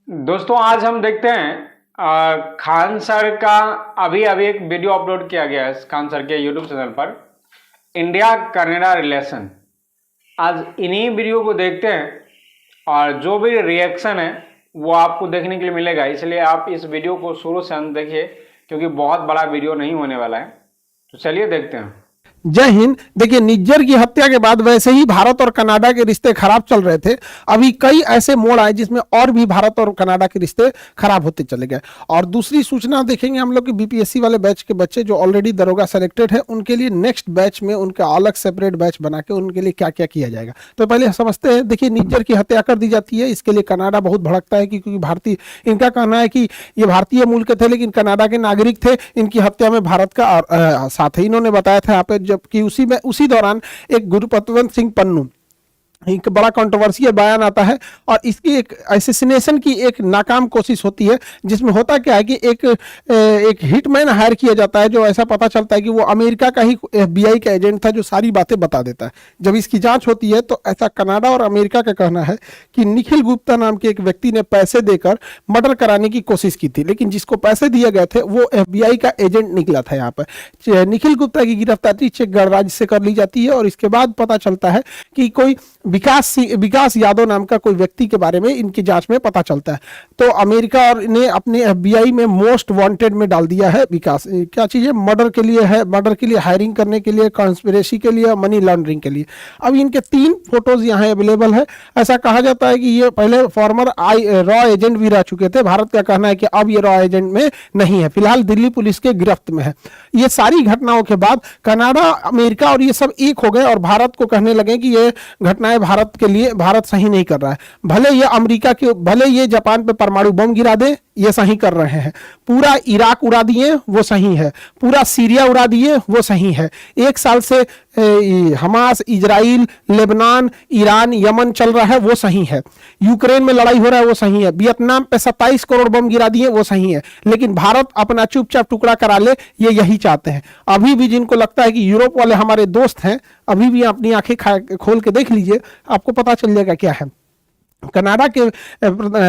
दोस्तों आज हम देखते हैं खान सर का अभी एक वीडियो अपलोड किया गया है खान सर के यूट्यूब चैनल पर, इंडिया कनाडा रिलेशन। आज इन्हीं वीडियो को देखते हैं और जो भी रिएक्शन है वो आपको देखने के लिए मिलेगा, इसलिए आप इस वीडियो को शुरू से अंत देखिए क्योंकि बहुत बड़ा वीडियो नहीं होने वाला है। तो चलिए देखते हैं। जय हिंद। देखिए, निज्जर की हत्या के बाद वैसे ही भारत और कनाडा के रिश्ते खराब चल रहे थे। अभी कई ऐसे मोड़ आए जिसमें और भी भारत और कनाडा के रिश्ते खराब होते चले गए। और दूसरी सूचना देखेंगे हम लोग कि बीपीएससी वाले बैच के बच्चे जो ऑलरेडी दरोगा सेलेक्टेड है उनके लिए नेक्स्ट बैच में उनका अलग सेपरेट बैच बना के उनके लिए क्या क्या किया जाएगा। तो पहले समझते हैं। देखिए, निज्जर की हत्या कर दी जाती है, इसके लिए कनाडा बहुत भड़कता है क्योंकि भारतीय, इनका कहना है कि ये भारतीय मूल के थे लेकिन कनाडा के नागरिक थे। इनकी हत्या में भारत का साथ ही इन्होंने बताया था यहाँ पे, जबकि उसी दौरान एक गुरुपतवंत सिंह पन्नू एक बड़ा कंट्रोवर्शियल बयान आता है और इसकी एक असैसिनेशन की एक नाकाम कोशिश होती है, जिसमें होता क्या है कि एक हिटमैन हायर किया जाता है जो ऐसा पता चलता है कि वो अमेरिका का ही एफबीआई का एजेंट था जो सारी बातें बता देता है। जब इसकी जांच होती है तो ऐसा कनाडा और अमेरिका का कहना है कि निखिल गुप्ता नाम के एक व्यक्ति ने पैसे देकर मर्डर कराने की कोशिश की थी, लेकिन जिसको पैसे दिए गए थे वो एफबीआई का एजेंट निकला था। यहाँ पर निखिल गुप्ता की गिरफ्तारी चेक गणराज्य से कर ली जाती है और इसके बाद पता चलता है कि कोई विकास यादव नाम का कोई व्यक्ति के बारे में इनकी जांच में पता चलता है। तो अमेरिका और ने अपने एफबीआई में मोस्ट वांटेड में डाल दिया है विकास। क्या चीज है? मर्डर के लिए है, मर्डर के लिए, हायरिंग करने के लिए, कॉन्स्पिरेसी के लिए, मनी लॉन्ड्रिंग के लिए। अब इनके 3 फोटोज यहाँ अवेलेबल है। ऐसा कहा जाता है कि ये पहले फॉर्मर रॉ एजेंट भी रह चुके थे। भारत का कहना है कि अब ये रॉ एजेंट में नहीं है, फिलहाल दिल्ली पुलिस के गिरफ्त में है। ये सारी घटनाओं के बाद कनाडा, अमेरिका और ये सब एक हो गए और भारत को कहने लगे कि ये घटनाएं भारत के लिए, भारत सही नहीं कर रहा है। भले ये जापान पे परमाणु बम गिरा दे, ये सही कर रहे हैं। पूरा इराक उड़ा दिए, वो सही है। पूरा सीरिया उड़ा दिए, वो सही है। 1 साल से Hamas, Israel, Lebanon, Iran, Yemen चल रहा है, वो सही है। यूक्रेन में लड़ाई हो रहा है, वो सही है। वियतनाम पे 27 करोड़ बम गिरा दिए, वो सही है। लेकिन भारत अपना चुपचाप टुकड़ा करा ले, ये यही चाहते हैं। अभी भी जिनको लगता है कि यूरोप वाले हमारे दोस्त हैं, अभी भी अपनी आंखें खोल के देख लीजिए, आपको पता चल जाएगा क्या है। कनाडा के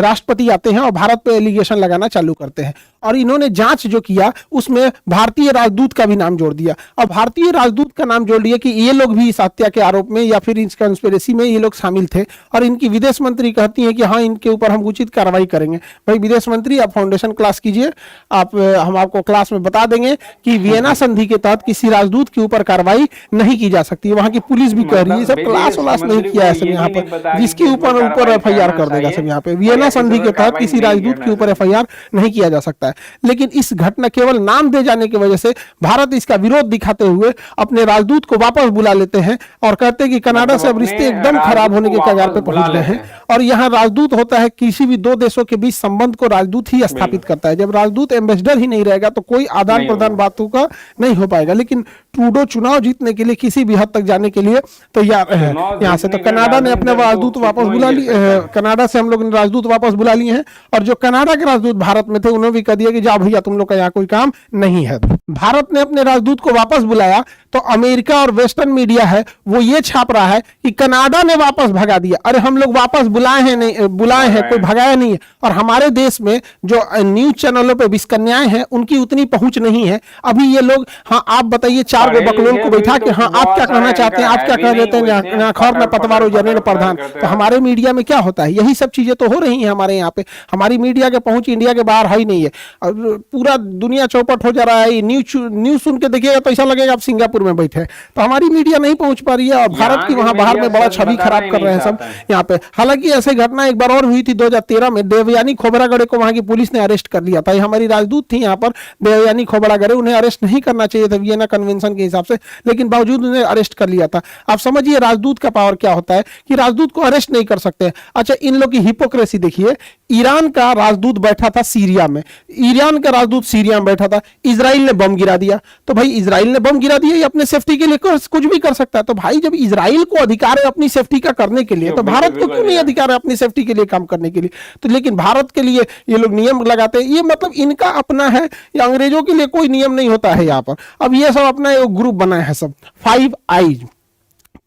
राष्ट्रपति आते हैं और भारत पे एलिगेशन लगाना चालू करते हैं और इन्होंने जांच जो किया उसमें भारतीय राजदूत का भी नाम जोड़ दिया। और भारतीय राजदूत का नाम जोड़ दिया कि ये लोग भी इस हत्या के आरोप में या फिर इस कंस्पिरेसी में ये लोग शामिल थे। और इनकी विदेश मंत्री कहती हैं कि हाँ, इनके ऊपर हम उचित कार्रवाई करेंगे। भाई विदेश मंत्री, आप फाउंडेशन क्लास कीजिए, हम आपको क्लास में बता देंगे कि वियना संधि के तहत किसी राजदूत के ऊपर कार्रवाई नहीं की जा सकती। वहां की पुलिस भी कह रही है सब क्लास व्लास नहीं किया है सब यहाँ पर, जिसके ऊपर एफआईआर कर देगा सब यहाँ पे। वियना संधि के तहत किसी राजदूत के ऊपर एफआईआर नहीं किया जा सकता है। लेकिन इस घटना, केवल नाम दे जाने की वजह से भारत इसका विरोध दिखाते हुए अपने राजदूत को वापस बुला लेते हैं और कहते हैं कि कनाडा से अब रिश्ते एकदम खराब होने के कगार पे पहुंच गए हैं। और यहाँ राजदूत होता है, किसी भी 2 देशों के बीच संबंध को राजदूत ही स्थापित करता है। जब राजदूत एम्बेसडर ही नहीं रहेगा तो कोई आदान प्रदान बातों का नहीं हो पाएगा। लेकिन ट्रूडो चुनाव जीतने के लिए किसी भी हद तक जाने के लिए तैयार है यहाँ से। तो कनाडा ने अपने राजदूत वापस बुला लिए, कनाडा से हम लोग ने राजदूत वापस बुला लिए हैं। और जो कनाडा के राजदूत भारत में थे उन्होंने भी कह दिया कि जाओ भैया, तुम लोग का यहाँ कोई काम नहीं है। भारत ने अपने राजदूत को वापस बुलाया तो अमेरिका और वेस्टर्न मीडिया है वो ये छाप रहा है कि कनाडा ने वापस भगा दिया। अरे हम लोग वापस बुलाए हैं, कोई भगाया नहीं है। और हमारे देश में जो न्यूज चैनलों पे विस्कन्याएं हैं उनकी उतनी पहुंच नहीं है। अभी ये लोग, हाँ आप बताइए, 4 गो बकलोल को बैठा के, हाँ आप क्या कहना चाहते हैं, आप क्या कह देते हैं, खौर न पतवारो जनेन प्रधान। तो हमारे मीडिया में क्या होता है? यही सब चीजें तो हो रही हैं हमारे यहाँ पे। हमारी मीडिया के पहुंच इंडिया के बाहर है ही नहीं है और पूरा दुनिया चौपट हो जा रहा है। न्यूज सुन के देखिएगा तो ऐसा लगेगा आप सिंगापुर में बैठे। तो हमारी मीडिया नहीं पहुंच पा रही है और भारत की वहां बाहर में बड़ा छवि खराब कर रहे हैं सब यहाँ पे। हालांकि ऐसी घटना एक बार और हुई थी 2013 में। देवयानी खोबरागड़े को वहां की पुलिस ने अरेस्ट कर लिया था। ये हमारी राजदूत थी यहाँ पर, देवयानी खोबरागड़े, उन्हें अरेस्ट नहीं करना चाहिए था वियना कन्वेंशन के हिसाब से, लेकिन बावजूद उन्हें अरेस्ट कर लिया था। आप समझिए राजदूत का पावर क्या होता है कि राजदूत को अरेस्ट नहीं कर सकते। अच्छा, इन लोग की हिपोक्रेसी देखिए। ईरान का राजदूत बैठा था सीरिया में, ईरान का राजदूत सीरिया में बैठा था, इजराइल ने बम गिरा दिया। तो भाई इजराइल ने बम गिरा दिया, ये अपने सेफ्टी के लिए कुछ भी कर सकता है। तो भाई जब इजराइल को अधिकार है अपनी सेफ्टी का करने के लिए, तो भारत को क्यों नहीं अधिकार है अपनी सेफ्टी के लिए काम करने के लिए? तो लेकिन भारत के लिए ये लोग नियम लगाते हैं। ये मतलब इनका अपना है, या अंग्रेजों के लिए कोई नियम नहीं होता है यहाँ पर। अब ये सब अपना एक ग्रुप बनाए हैं सब, 5 आईज,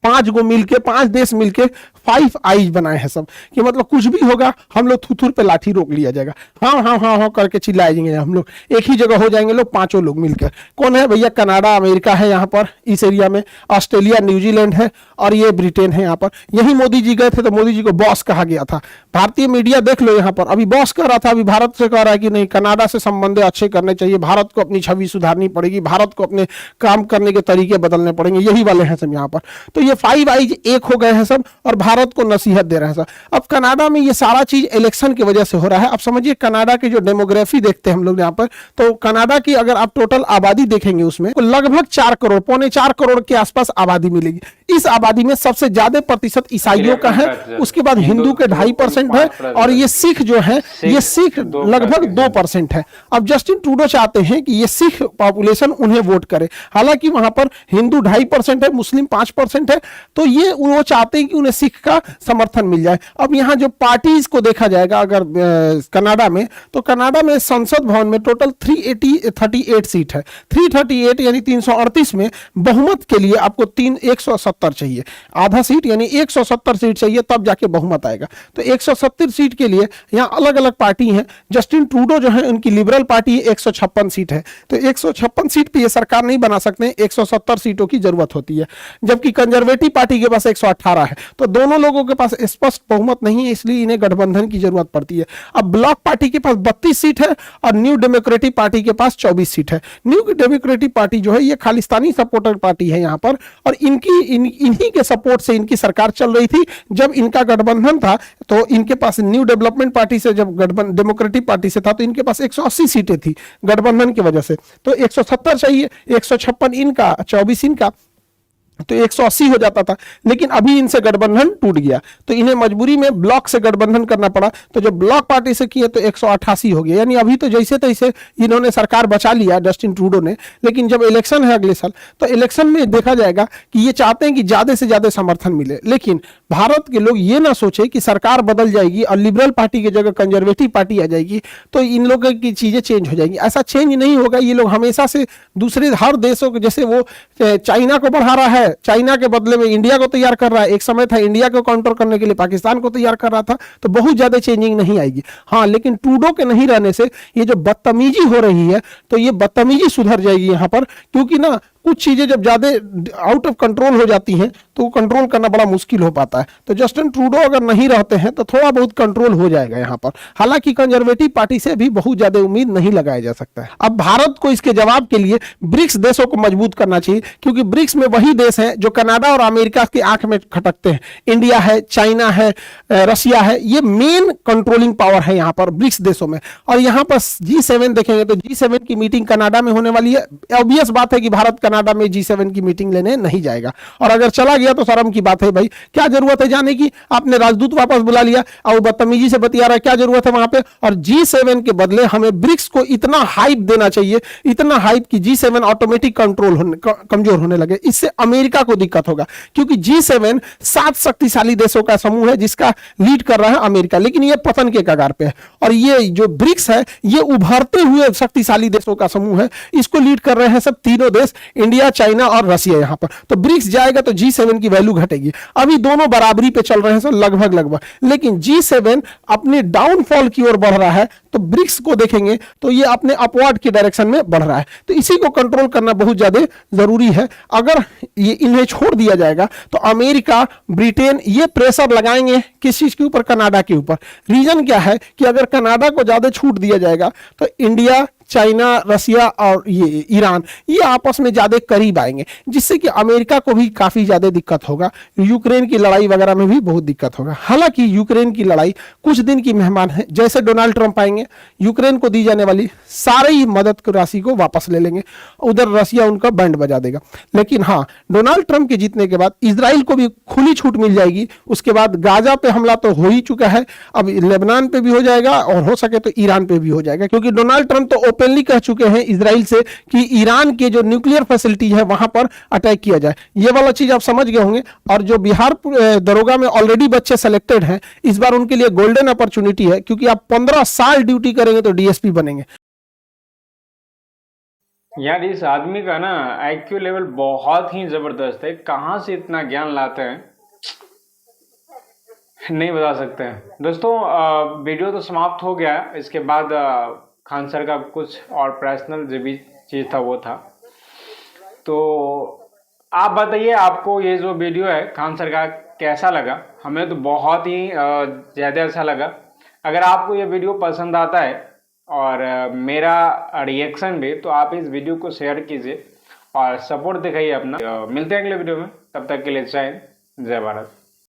5 देश मिलके फाइव आईज बनाए हैं सब, कि मतलब कुछ भी होगा हम लोग थुथुर पे लाठी रोक लिया जाएगा, हाँ हाँ हाँ हाँ करके चिल्लाए जाएंगे हम लोग, एक ही जगह हो जाएंगे लोग, पांचों लोग मिलकर। कौन है भैया? कनाडा अमेरिका है यहाँ पर इस एरिया में, ऑस्ट्रेलिया न्यूजीलैंड है और ये ब्रिटेन है यहाँ पर। यही मोदी जी गए थे तो मोदी जी को बॉस कहा गया था। भारतीय मीडिया देख लो यहाँ पर, अभी बॉस कह रहा था, अभी भारत से कह रहा है कि नहीं कनाडा से संबंध अच्छे करने चाहिए, भारत को अपनी छवि सुधारनी पड़ेगी, भारत को अपने काम करने के तरीके बदलने पड़ेंगे, यही वाले हैं सब यहाँ पर। तो ये फाइव आईज एक हो गए हैं सब और भारत को नसीहत दे रहे हैं सब। अब कनाडा में ये सारा चीज इलेक्शन की वजह से हो रहा है। अब समझिए कनाडा की जो डेमोग्राफी देखते हैं हम लोग यहाँ पर, तो कनाडा की अगर आप टोटल आबादी देखेंगे उसमें तो लगभग 4 करोड़, पौने 4 करोड़ के आसपास आबादी मिलेगी। इस आबादी में सबसे ज्यादा प्रतिशत ईसाइयों का है, उसके बाद हिंदू के 2.5% है और ये सिख जो है ये सिख लगभग 2% है। अब जस्टिन ट्रूडो चाहते हैं कि ये सिख पॉपुलेशन उन्हें वोट करे, हालांकि वहां पर हिंदू 2.5% है, मुस्लिम 5% है, तो ये वो चाहते हैं कि उन्हें सिख का समर्थन मिल जाए। अब यहाँ जो पार्टीज को देखा जाएगा अगर कनाडा में, तो कनाडा में संसद भवन में टोटल 338 सीट है। 338 यानी 338 में बहुमत के लिए आपको 170 चाहिए, आधा सीट यानी 170 सीट चाहिए तब जाके बहुमत आएगा। तो 170 सीट के लिए यहाँ अलग अलग पार्टी हैं। जस्टिन ट्रूडो जो है उनकी लिबरल पार्टी 156 सीट है, तो 156 सीट पे ये सरकार नहीं बना सकते, 170 सीटों की जरूरत होती है। जबकि कंजर्वेटिव पार्टी के पास 118 है, तो दोनों लोगों के पास स्पष्ट बहुमत नहीं है, इसलिए इन्हें गठबंधन की जरूरत पड़ती है। अब ब्लॉक पार्टी के पास 32 सीट है और न्यू डेमोक्रेटिक पार्टी के पास 24 सीट है। न्यू डेमोक्रेटिक पार्टी जो है ये खालिस्तानी सपोर्टर पार्टी है यहाँ पर, और इन्हीं के सपोर्ट से इनकी सरकार चल रही थी। जब इनका गठबंधन था तो इनके पास न्यू डेवलपमेंट पार्टी से, जब गठबंधन डेमोक्रेटिक पार्टी से था तो इनके पास 180 सीटें थी गठबंधन की वजह से, तो 170 चाहिए, 156 इनका 24 इनका, तो 180 हो जाता था। लेकिन अभी इनसे गठबंधन टूट गया तो इन्हें मजबूरी में ब्लॉक से गठबंधन करना पड़ा, तो जब ब्लॉक पार्टी से किए तो 188 हो गया। यानी अभी तो जैसे तैसे इन्होंने सरकार बचा लिया जस्टिन ट्रूडो ने, लेकिन जब इलेक्शन है अगले साल तो इलेक्शन में देखा जाएगा कि ये चाहते हैं कि ज्यादा से ज्यादा समर्थन मिले। लेकिन भारत के लोग ये ना सोचे कि सरकार बदल जाएगी और लिबरल पार्टी की जगह कंजर्वेटिव पार्टी आ जाएगी तो इन लोगों की चीजें चेंज हो जाएंगी। ऐसा चेंज नहीं होगा। ये लोग हमेशा से दूसरे हर देशों के, जैसे वो चाइना को बढ़ा रहा है, चाइना के बदले में इंडिया को तैयार कर रहा है, एक समय था इंडिया को काउंटर करने के लिए पाकिस्तान को तैयार कर रहा था, तो बहुत ज्यादा चेंजिंग नहीं आएगी। हाँ, लेकिन ट्रूडो के नहीं रहने से ये जो बदतमीजी हो रही है तो ये बदतमीजी सुधर जाएगी यहाँ पर, क्योंकि ना कुछ चीजें जब ज्यादा आउट ऑफ कंट्रोल हो जाती हैं तो कंट्रोल करना बड़ा मुश्किल हो पाता है। तो जस्टिन ट्रूडो अगर नहीं रहते हैं तो थोड़ा बहुत कंट्रोल हो जाएगा यहाँ पर। हालांकि कंजर्वेटिव पार्टी से भी बहुत ज्यादा उम्मीद नहीं लगाया जा सकता है। अब भारत को इसके जवाब के लिए ब्रिक्स देशों को मजबूत करना चाहिए, क्योंकि ब्रिक्स में वही देश हैं जो कनाडा और अमेरिका की आंख में खटकते हैं। इंडिया है, चाइना है, रसिया है, ये मेन कंट्रोलिंग पावर है यहाँ पर ब्रिक्स देशों में। और यहाँ पर G7 देखेंगे तो G7 की मीटिंग कनाडा में होने वाली है। ऑब्वियस बात है कि भारत कनाडा में G7 की मीटिंग लेने नहीं जाएगा, और अगर चला गया तो शर्म की बात है भाई, क्या जरूरत है जाने की? आपने राजदूत वापस बुला लिया और बदतमीजी से बतिया रहा है, क्या जरूरत है वहां पे? और G7 के बदले हमें ब्रिक्स को इतना हाइप देना चाहिए, इतना हाइप कि G7 ऑटोमेटिक कमजोर होने लगे। इससे अमेरिका को दिक्कत होगा, क्योंकि G7 7 शक्तिशाली देशों का समूह है जिसका लीड कर रहा है अमेरिका, लेकिन ये पतन के कगार पे है। और ये जो ब्रिक्स है ये उभरते हुए शक्तिशाली देशों का समूह है, इसको लीड कर रहे हैं सब तीनों देश, इंडिया, चाइना और रसिया। यहाँ पर तो ब्रिक्स जाएगा तो G7 की वैल्यू घटेगी। अभी दोनों बराबरी पे चल रहे हैं सर, लगभग, लेकिन G7 अपने डाउनफॉल की ओर बढ़ रहा है, तो ब्रिक्स को देखेंगे तो ये अपने अपवर्ड के डायरेक्शन में बढ़ रहा है। तो इसी को कंट्रोल करना बहुत ज्यादा जरूरी है। अगर ये इन्हें छोड़ दिया जाएगा तो अमेरिका, ब्रिटेन ये प्रेशर लगाएंगे किस चीज के ऊपर? कनाडा के ऊपर। रीजन क्या है कि अगर कनाडा को ज्यादा छूट दिया जाएगा तो इंडिया, चाइना, रसिया और ये ईरान ये आपस में ज्यादा करीब आएंगे, जिससे कि अमेरिका को भी काफी ज्यादा दिक्कत होगा। यूक्रेन की लड़ाई वगैरह में भी बहुत दिक्कत होगा। हालांकि यूक्रेन की लड़ाई कुछ दिन की मेहमान है, जैसे डोनाल्ड ट्रंप आएंगे यूक्रेन को दी जाने वाली सारी मदद की राशि को वापस ले लेंगे, उधर रसिया उनका बैंड बजा देगा। लेकिन हाँ, डोनाल्ड ट्रंप के जीतने के बाद इजराइल को भी खुली छूट मिल जाएगी। उसके बाद गाजा पे हमला तो हो ही चुका है, अब लेबनान पे भी हो जाएगा और हो सके तो ईरान पे भी हो जाएगा, क्योंकि डोनाल्ड ट्रंप तो ओपनली कह चुके हैं इजराइल से कि ईरान के जो न्यूक्लियर फैसिलिटी है वहां पर अटैक किया जाए। ये वाला चीज आप समझ गए होंगे। और जो बिहार दरोगा में ऑलरेडी बच्चे सेलेक्टेड हैं, इस बार उनके लिए गोल्डन अपॉर्चुनिटी है, क्योंकि आप 15 साल ड्यूटी करेंगे तो डीएसपी बनेंगे। यार इस आदमी का ना IQ लेवल बहुत ही जबरदस्त है, कहां से इतना ज्ञान लाते हैं। नहीं बता सकते हैं दोस्तों। वीडियो तो समाप्त हो गया। इसके बाद खान सर का कुछ और पर्सनल जो भी चीज़ था वो था। तो आप बताइए, आपको ये जो वीडियो है खान सर का कैसा लगा? हमें तो बहुत ही ज़्यादा अच्छा लगा। अगर आपको ये वीडियो पसंद आता है और मेरा रिएक्शन भी, तो आप इस वीडियो को शेयर कीजिए और सपोर्ट दिखाइए अपना। मिलते हैं अगले वीडियो में, तब तक के लिए जय हिंद, जय भारत।